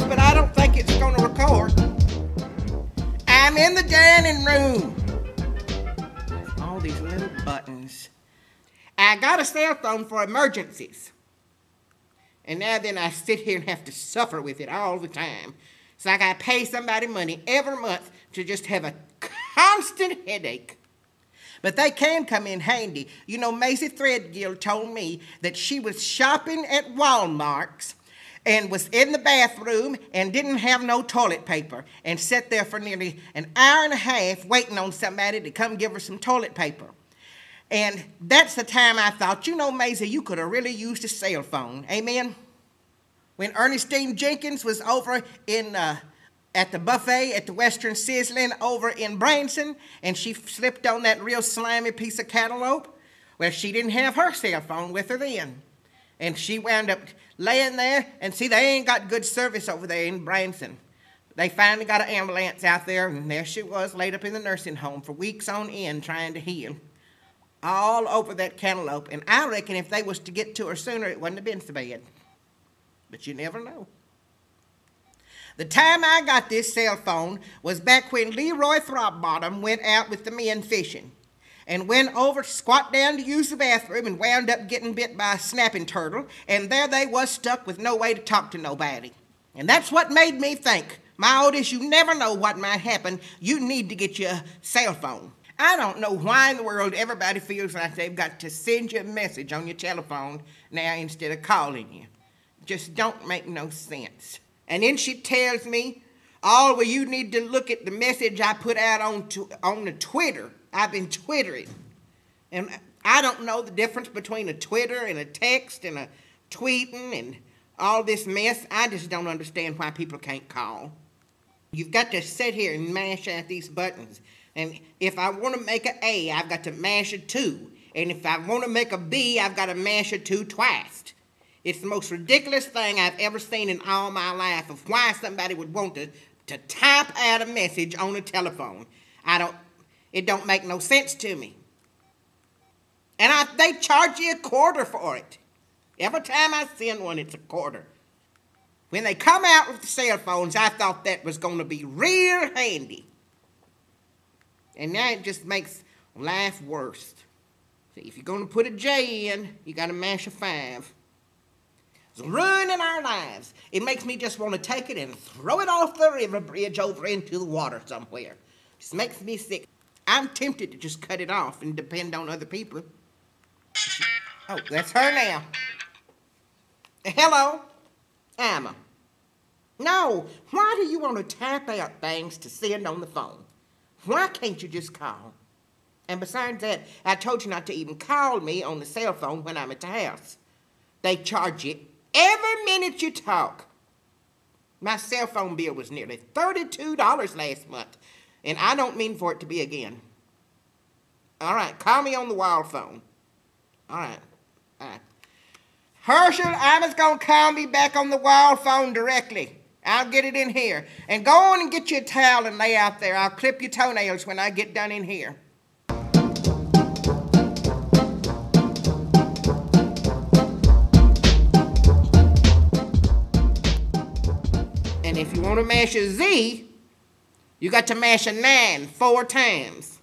But I don't think it's going to record. I'm in the dining room. All these little buttons. I got a cell phone for emergencies. And now then I sit here and have to suffer with it all the time. It's like I pay somebody money every month to just have a constant headache. But they can come in handy. You know, Maisie Threadgill told me that she was shopping at Walmart's and was in the bathroom and didn't have no toilet paper and sat there for nearly an hour and a half waiting on somebody to come give her some toilet paper. And that's the time I thought, you know, Maisie, you could have really used a cell phone. Amen? When Ernestine Jenkins was over in at the buffet at the Western Sizzling over in Branson, and she slipped on that real slimy piece of cantaloupe, well, she didn't have her cell phone with her then. And she wound up laying there, and see, they ain't got good service over there in Branson. They finally got an ambulance out there, and there she was laid up in the nursing home for weeks on end trying to heal. All over that cantaloupe. And I reckon if they was to get to her sooner, it wouldn't have been so bad. But you never know. The time I got this cell phone was back when Leroy Throbbottom went out with the men fishing and went over, squat down to use the bathroom and wound up getting bit by a snapping turtle, and there they was stuck with no way to talk to nobody. And that's what made me think, Myotis, you never know what might happen. You need to get you a cell phone. I don't know why in the world everybody feels like they've got to send you a message on your telephone now instead of calling you. Just don't make no sense. And then she tells me, oh, well, you need to look at the message I put out on the Twitter. I've been twittering. And I don't know the difference between a Twitter and a text and a tweeting and all this mess. I just don't understand why people can't call. You've got to sit here and mash out these buttons. And if I want to make an A, I've got to mash a 2. And if I want to make a B, I've got to mash a 2 twice. It's the most ridiculous thing I've ever seen in all my life of why somebody would want to type out a message on a telephone. It don't make no sense to me. And they charge you $0.25 for it. Every time I send one, it's $0.25. When they come out with the cell phones, I thought that was going to be real handy. And now it just makes life worse. See, if you're going to put a J in, you got to mash a 5. It's ruining our lives. It makes me just want to take it and throw it off the river bridge over into the water somewhere. Just makes me sick. I'm tempted to just cut it off and depend on other people. Oh, that's her now. Hello, Emma. No, why do you want to type out things to send on the phone? Why can't you just call? And besides that, I told you not to even call me on the cell phone when I'm at the house. They charge you every minute you talk. My cell phone bill was nearly $32 last month, and I don't mean for it to be again. All right, call me on the wild phone. All right. Herschel, I was going to call me back on the wild phone directly. I'll get it in here. And go on and get you a towel and lay out there. I'll clip your toenails when I get done in here. And if you want to mash a Z, you got to mash a 9 4 times.